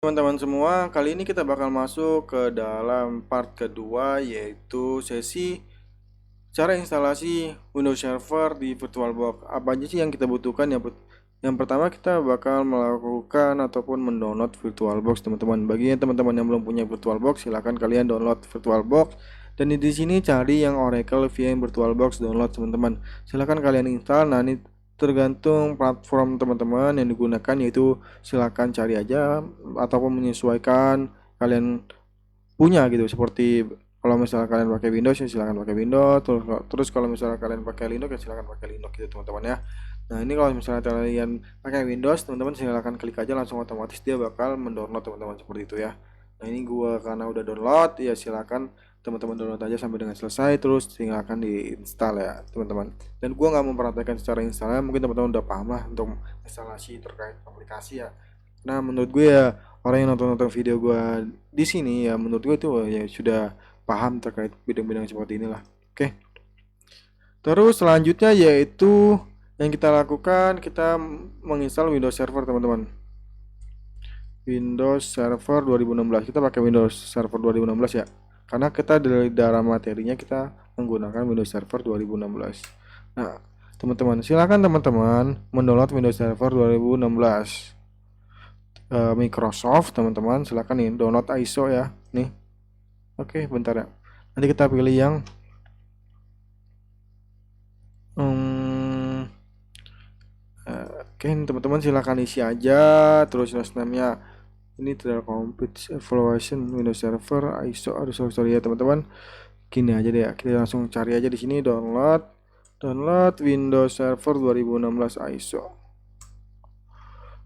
Teman-teman semua, kali ini kita bakal masuk ke dalam part kedua, yaitu sesi cara instalasi Windows Server di VirtualBox. Apa aja sih yang kita butuhkan? Yang pertama kita bakal melakukan ataupun mendownload VirtualBox, teman-teman. Bagi teman-teman yang belum punya VirtualBox, silahkan kalian download VirtualBox. Dan di sini cari yang Oracle VM VirtualBox download, teman-teman. Silahkan kalian install. Nah, ini tergantung platform teman-teman yang digunakan, yaitu silahkan cari aja ataupun menyesuaikan kalian punya gitu. Seperti kalau misalnya kalian pakai Windows ya silakan pakai Windows, terus kalau misalnya kalian pakai Linux ya silakan pakai Linux gitu teman-teman ya. Nah, ini kalau misalnya kalian pakai Windows, teman-teman silakan klik aja langsung, otomatis dia bakal mendownload teman-teman, seperti itu ya. Nah, ini gua karena udah download ya, silakan teman-teman download aja sampai dengan selesai, terus tinggalkan diinstal ya teman-teman. Dan gua nggak mempraktekkan secara instalnya, mungkin teman-teman udah paham lah untuk instalasi terkait aplikasi ya. Nah, menurut gue ya, orang yang nonton-nonton video gue di sini ya, menurut gue itu ya sudah paham terkait bidang-bidang seperti inilah. Oke. Terus selanjutnya yaitu yang kita lakukan, kita menginstal Windows Server, teman-teman. Windows Server 2016. Kita pakai Windows Server 2016 ya. Karena kita dari dalam materinya kita menggunakan Windows Server 2016. Nah, teman-teman, silakan teman-teman mendownload Windows Server 2016. Microsoft, teman-teman, silakan nih download ISO ya. Nih. Oke, bentar ya. Nanti kita pilih yang hmm, oke, teman-teman silakan isi aja, terus username-nya ini tidak complete evaluation Windows Server ISO. Aduh, sorry ya teman-teman. Gini aja deh ya. Kita langsung cari aja di sini, download Windows Server 2016 ISO.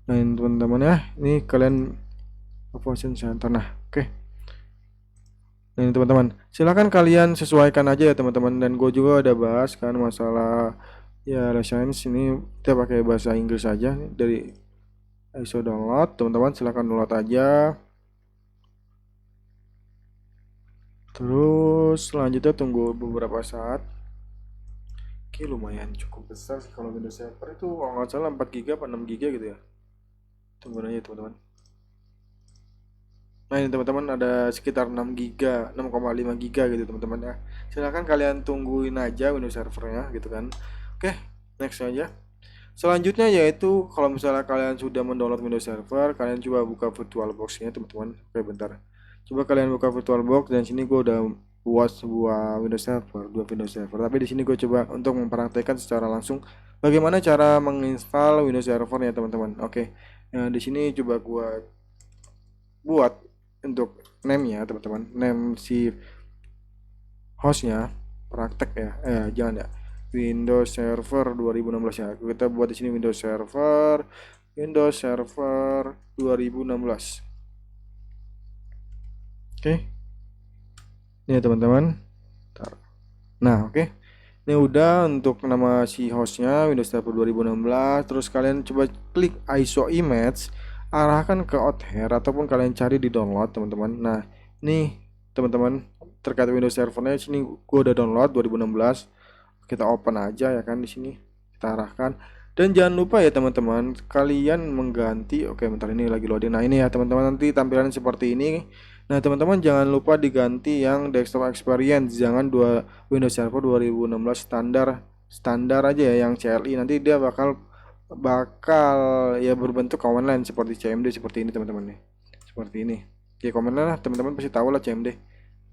Nah, ini teman-teman ya. Ini kalian Operation Center. Nah, oke. Nah, ini teman-teman, silakan kalian sesuaikan aja ya teman-teman. Dan gue juga ada bahas kan masalah ya license, ini kita pakai bahasa Inggris aja dari ISO download. Teman-teman silakan download aja. Terus selanjutnya tunggu beberapa saat. Oke, lumayan cukup besar sih kalau Windows Server itu, kalau nggak salah 4 GB apa 6 GB gitu ya. Tunggu aja teman-teman. Nah, ini teman-teman ada sekitar 6 GB, 6,5 GB gitu teman-teman ya. Silahkan kalian tungguin aja Windows servernya gitu kan. Oke, next aja. Selanjutnya yaitu kalau misalnya kalian sudah mendownload Windows Server, kalian coba buka VirtualBox-nya teman-teman. Oke, bentar. Coba kalian buka VirtualBox, dan sini gue udah buat sebuah Windows Server, dua Windows Server. Tapi di sini gue coba untuk mempraktekkan secara langsung bagaimana cara menginstal Windows Server ya teman-teman. Oke. Nah, di sini coba gue buat untuk name-nya teman-teman. Name si hostnya praktek ya. Jangan ya. Windows Server 2016 ya. Kita buat di sini Windows Server 2016. Oke. Ini ya teman-teman. Nah, oke. Ini udah untuk nama si hostnya Windows Server 2016. Terus kalian coba klik ISO image, arahkan ke Otter ataupun kalian cari di download teman-teman. Nah, ini teman-teman terkait Windows Servernya, sini gua udah download 2016. Kita open aja ya kan, di sini kita arahkan. Dan jangan lupa ya teman-teman, kalian mengganti, oke bentar ini lagi loading. Nah, ini ya teman-teman, nanti tampilan seperti ini. Nah, teman-teman jangan lupa diganti yang desktop experience, jangan Windows Server 2016 standar standar aja ya, yang CLI. Nanti dia bakal bakal ya berbentuk command line seperti CMD, seperti ini teman-teman nih. Seperti ini. Ya command line lah, teman-teman pasti tahu lah CMD.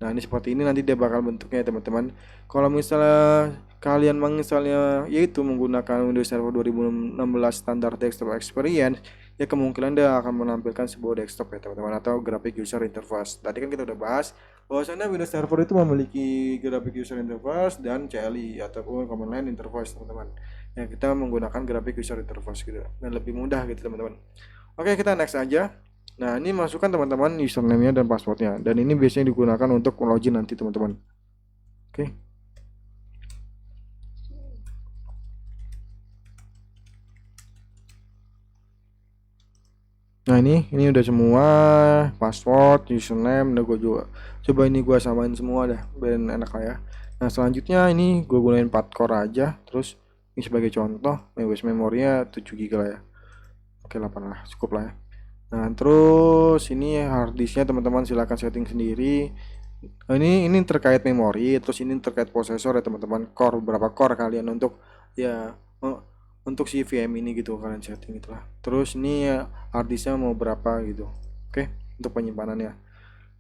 Nah, ini seperti ini nanti dia bakal bentuknya ya teman-teman. Kalau misalnya kalian menginstalnya yaitu menggunakan Windows Server 2016 standar desktop experience, ya kemungkinan dia akan menampilkan sebuah desktop ya teman-teman, atau graphic user interface. Tadi kan kita udah bahas bahwasanya Windows Server itu memiliki graphic user interface dan CLI ataupun command line interface teman-teman. Ya, kita menggunakan graphic user interface gitu dan lebih mudah gitu teman-teman. Oke, kita next aja. Nah, ini masukkan teman-teman username-nya dan passwordnya. Dan ini biasanya digunakan untuk login nanti teman-teman. Oke. Nah, ini udah semua password, username, udah gue juga. Coba ini gue samain semua dah, biar enak lah ya. Nah, selanjutnya ini gue gunain 4 core aja. Terus ini sebagai contoh, memory memorinya 7 GB lah ya. Oke, 8 lah, cukup lah ya. Nah, terus ini harddisknya teman-teman silakan setting sendiri. Ini terkait memori, terus ini terkait prosesor ya teman-teman. Core berapa core kalian untuk ya untuk si VM ini gitu kalian setting itulah. Terus ini ya harddisknya mau berapa gitu. Oke, untuk penyimpanannya.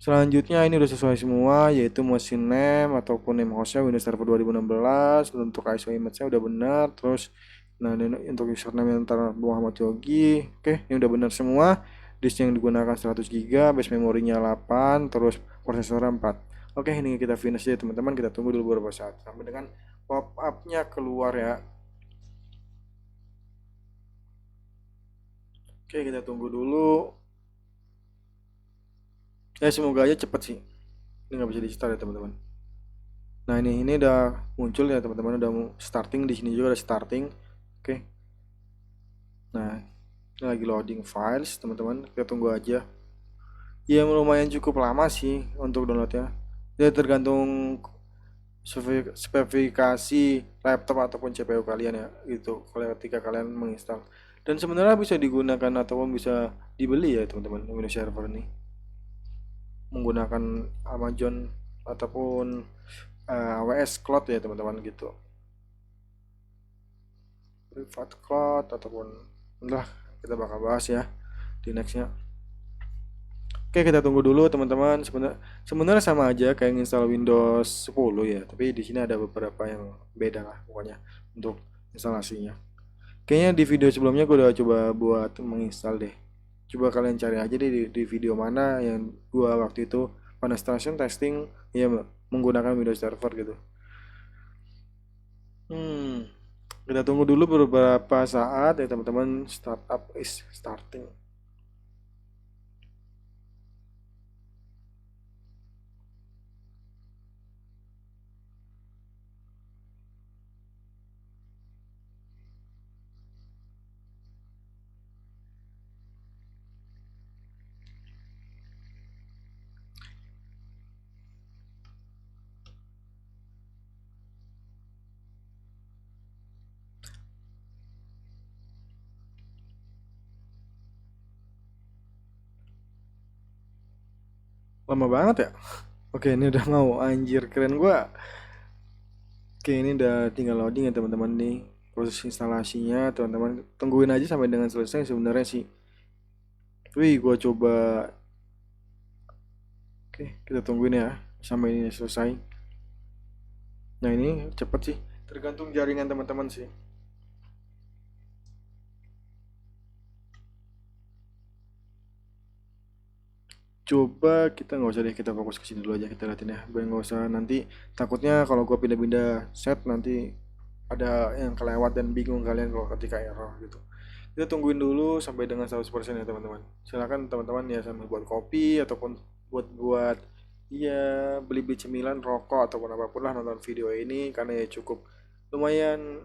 Selanjutnya ini udah sesuai semua yaitu machine name ataupun name hostnya Windows Server 2016. Untuk ISO image-nya udah benar. Terus nah ini untuk username yang ntar Muhammad Yogi. Oke, ini udah benar semua. Disk yang digunakan 100 GB, base memorinya 8, terus prosesor 4. Oke, ini kita finish ya teman-teman. Kita tunggu dulu beberapa saat sampai dengan pop up-nya keluar ya. Oke, kita tunggu dulu. Ya semoga aja cepet sih. Ini nggak bisa di start ya teman-teman. Nah ini udah muncul ya teman-teman, udah starting di sini juga ada starting. Oke. Nah ini lagi loading files teman-teman. Kita tunggu aja. Ya lumayan cukup lama sih untuk downloadnya. Ya tergantung spesifikasi laptop ataupun CPU kalian ya gitu. Kalau ketika kalian menginstal. Dan sebenarnya bisa digunakan ataupun bisa dibeli ya teman-teman Windows Server ini menggunakan Amazon ataupun AWS Cloud ya teman-teman gitu. Private cloud ataupun entah kita bakal bahas ya di nextnya. Oke kita tunggu dulu teman-teman. Sebenarnya sama aja kayak install Windows 10 ya, tapi di sini ada beberapa yang beda lah pokoknya untuk instalasinya. Kayaknya di video sebelumnya gue udah coba buat menginstal deh. Coba kalian cari aja deh di video mana yang gua waktu itu penetration testing ya menggunakan Windows Server gitu. Hmm, kita tunggu dulu beberapa saat ya teman-teman. Startup is starting. Lama banget ya. Oke, ini udah mau anjir keren gua. Oke, ini udah tinggal loading ya teman-teman nih. Proses instalasinya teman-teman tungguin aja sampai dengan selesai sebenarnya sih. Wih, gua coba. Oke, kita tungguin ya sampai ini selesai. Nah, ini cepet sih. Tergantung jaringan teman-teman sih. Coba kita nggak usah deh kita fokus ke sini dulu aja kita liatin ya. Biar nggak usah nanti takutnya kalau gua pindah-pindah set nanti ada yang kelewat dan bingung kalian kalau ketika error gitu. Kita tungguin dulu sampai dengan 100% ya teman-teman. Silakan teman-teman ya sambil buat kopi ataupun buat ya beli-beli cemilan, rokok ataupun apapun lah nonton video ini karena ya cukup lumayan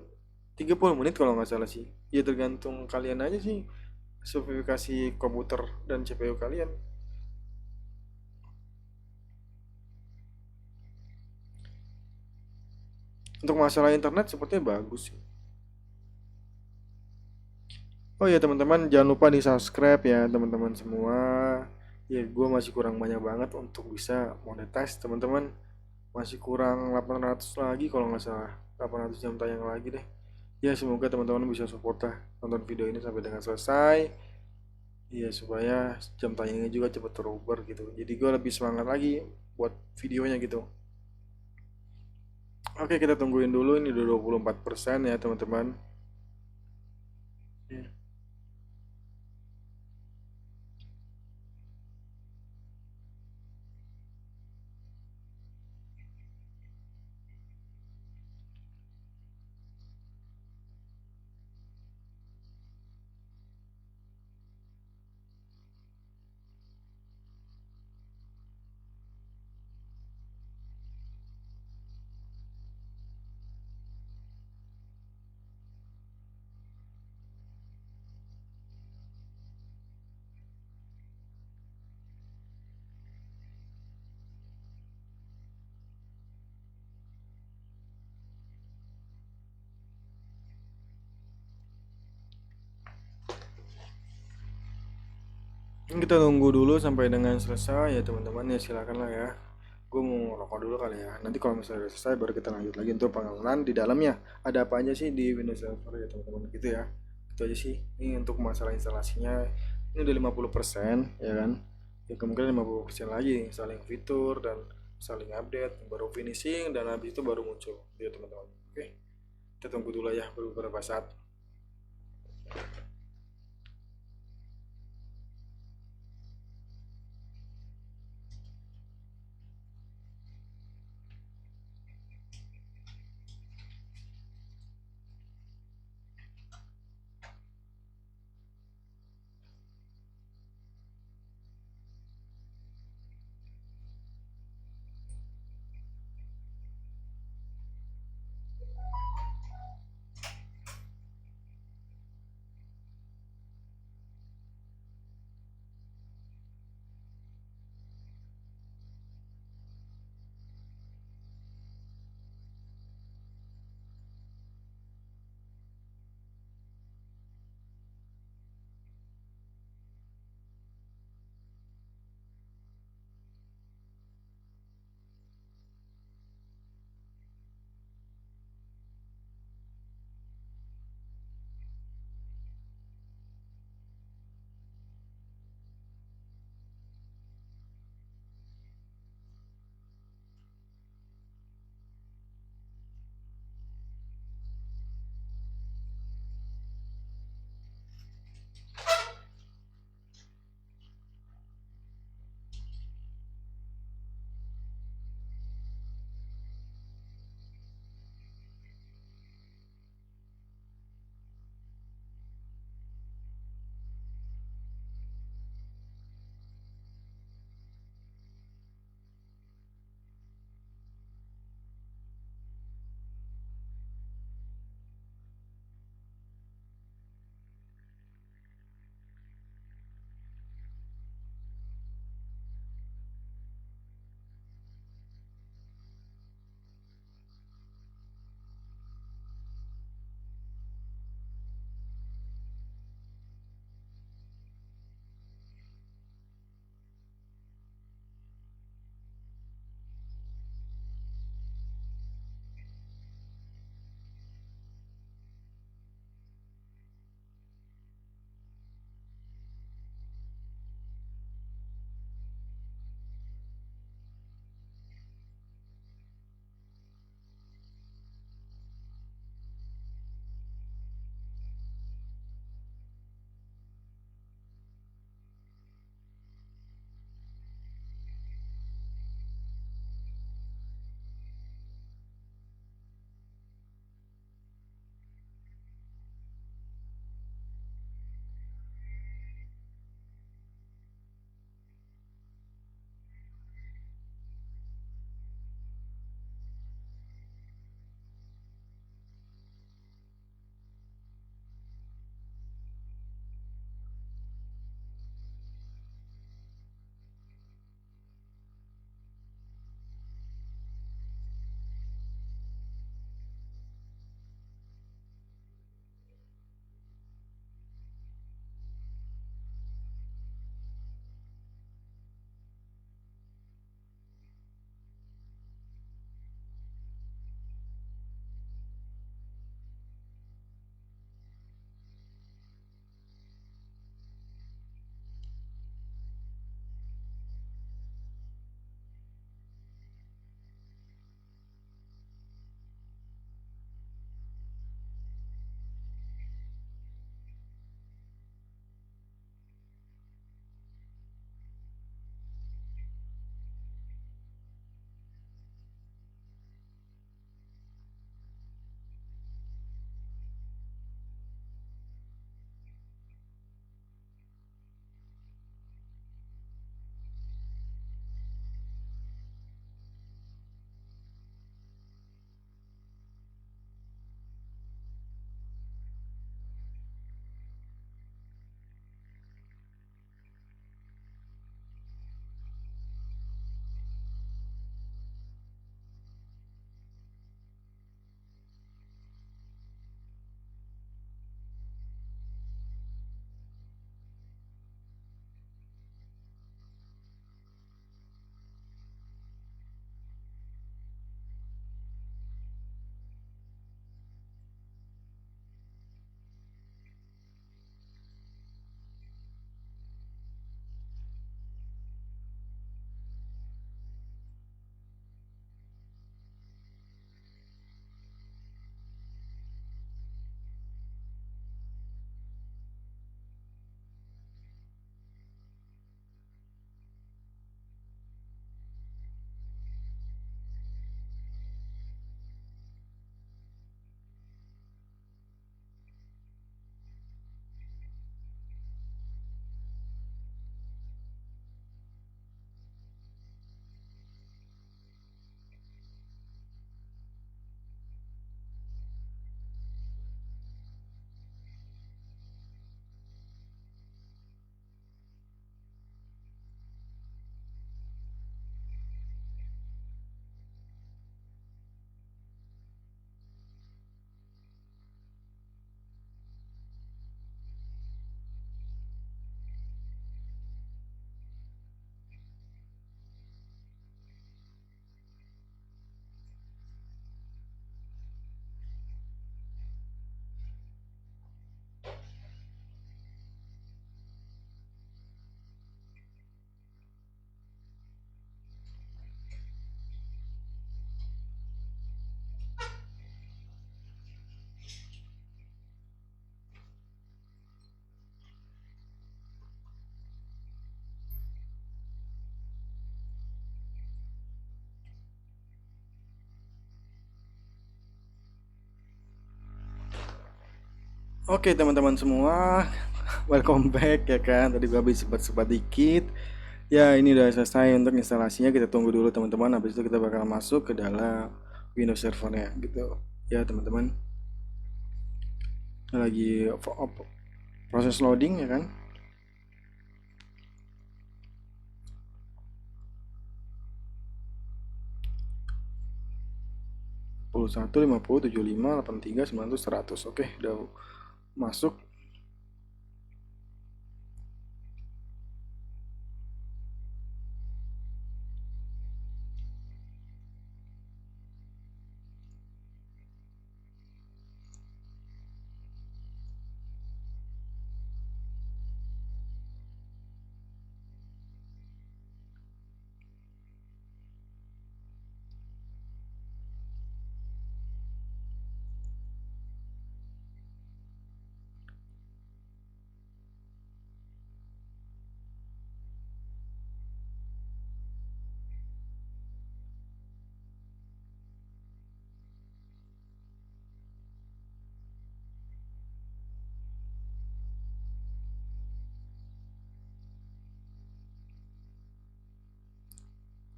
30 menit kalau nggak salah sih. Ya tergantung kalian aja sih spesifikasi komputer dan CPU kalian. Untuk masalah internet sepertinya bagus sih. Oh ya teman-teman jangan lupa di subscribe ya teman-teman semua. Ya gue masih kurang banyak banget untuk bisa monetize teman-teman. Masih kurang 800 lagi kalau nggak salah. 800 jam tayang lagi deh. Ya semoga teman-teman bisa support lah nonton video ini sampai dengan selesai. Iya supaya jam tayangnya juga cepet teruber gitu. Jadi gue lebih semangat lagi buat videonya gitu. Oke kita tungguin dulu ini udah 24% ya teman-teman. Ya. Ini kita tunggu dulu sampai dengan selesai ya teman-teman, ya silakan lah ya. Gue mau ngerokok dulu kali ya. Nanti kalau misalnya udah selesai baru kita lanjut lagi untuk pengenalan di dalamnya. Ada apa aja sih di Windows Server ya teman-teman gitu ya. Itu aja sih. Ini untuk masalah instalasinya ini udah 50% ya kan. Ya kemungkinan 50% lagi saling fitur dan saling update, baru finishing dan habis itu baru muncul ya teman-teman. Oke. Kita tunggu dulu ya beberapa saat. Oke teman-teman semua, welcome back ya kan. Tadi gua habis sempat dikit. Ya ini udah selesai untuk instalasinya. Kita tunggu dulu teman-teman. Habis itu kita bakal masuk ke dalam Windows Servernya gitu. Ya teman-teman, lagi proses loading ya kan. 51, 50, 75, 83, 90, 100. Oke, udah masuk.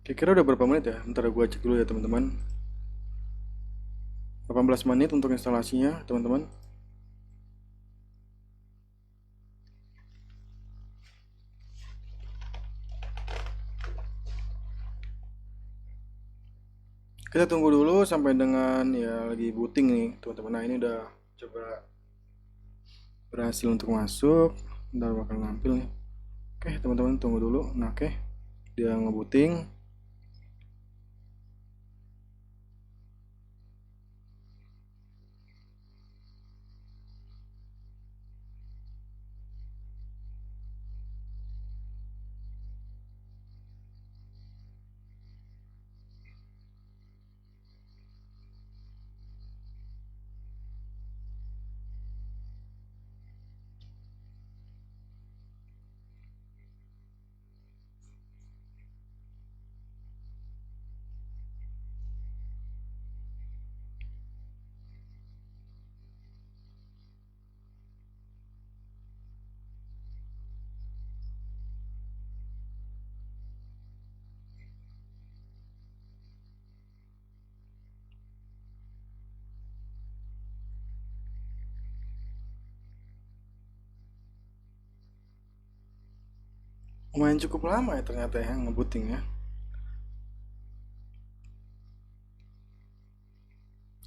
Kira-kira udah berapa menit ya? Ntar gua cek dulu ya teman-teman. 18 menit untuk instalasinya teman-teman. Kita tunggu dulu sampai dengan ya lagi booting nih teman-teman. Nah ini udah coba berhasil untuk masuk. Ntar bakal nampil nih. Oke teman-teman tunggu dulu. Nah oke, dia ngebooting. Lumayan cukup lama ya ternyata ya ngebooting ya.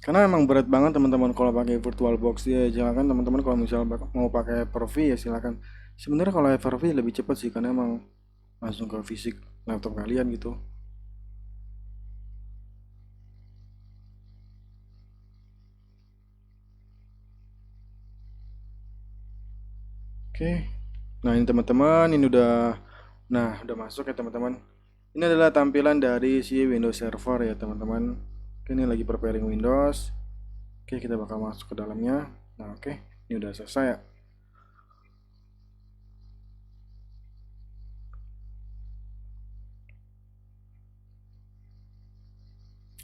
Karena emang berat banget teman-teman kalau pakai VirtualBox ya. Silakan teman-teman kalau misalnya mau pakai Hyper-V ya silakan. Sebenarnya kalau Hyper-V lebih cepat sih karena emang langsung ke fisik laptop kalian gitu. Oke. Nah, ini teman-teman, ini udah masuk ya teman-teman. Ini adalah tampilan dari si Windows Server ya teman-teman. Oke, ini lagi preparing Windows. Oke, kita bakal masuk ke dalamnya. Nah, oke, ini udah selesai ya.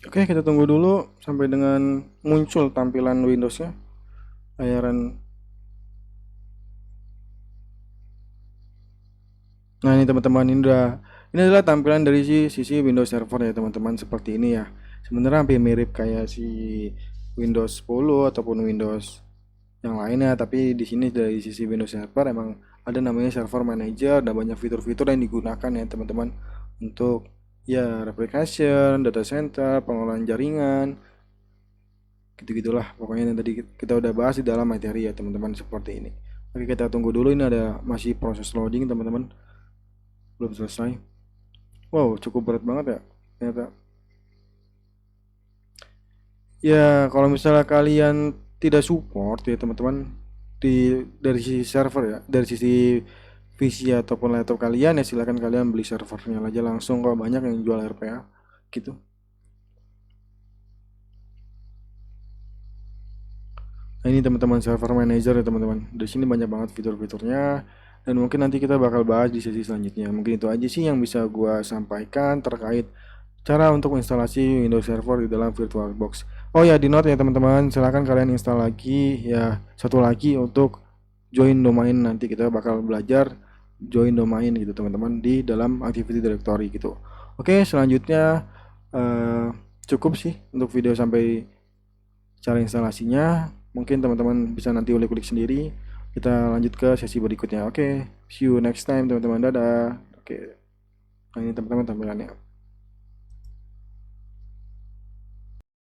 Oke, kita tunggu dulu sampai dengan muncul tampilan Windowsnya. Layaran. Nah, ini teman-teman, ini adalah tampilan dari sisi Windows Server ya teman-teman, seperti ini ya. Sebenarnya hampir mirip kayak si Windows 10 ataupun Windows yang lainnya, tapi di sini dari sisi Windows Server emang ada namanya Server Manager dan banyak fitur-fitur yang digunakan ya teman-teman untuk ya replication, data center, pengelolaan jaringan, gitu-gitulah pokoknya yang tadi kita udah bahas di dalam materi ya teman-teman, seperti ini. Oke, kita tunggu dulu, ini ada masih proses loading teman-teman, belum selesai. Wow, cukup berat banget ya ternyata. Ya, kalau misalnya kalian tidak support ya teman-teman dari sisi server ya, dari sisi PC ataupun laptop kalian ya silahkan kalian beli servernya aja langsung, kok banyak yang jual RPA gitu. Nah, ini teman-teman server manager ya teman-teman. Di sini banyak banget fitur-fiturnya dan mungkin nanti kita bakal bahas di sesi selanjutnya. Mungkin itu aja sih yang bisa gua sampaikan terkait cara untuk instalasi Windows Server di dalam VirtualBox. Oh ya, di note ya teman-teman, silahkan kalian install lagi ya, satu lagi untuk join domain. Nanti kita bakal belajar join domain gitu teman-teman di dalam Activity Directory gitu. Oke, selanjutnya eh, cukup sih untuk video sampai cara instalasinya. Mungkin teman-teman bisa nanti ulik-ulik sendiri. Kita lanjut ke sesi berikutnya. Oke, see you next time teman-teman. Dadah. Oke, nah ini teman-teman tampilannya.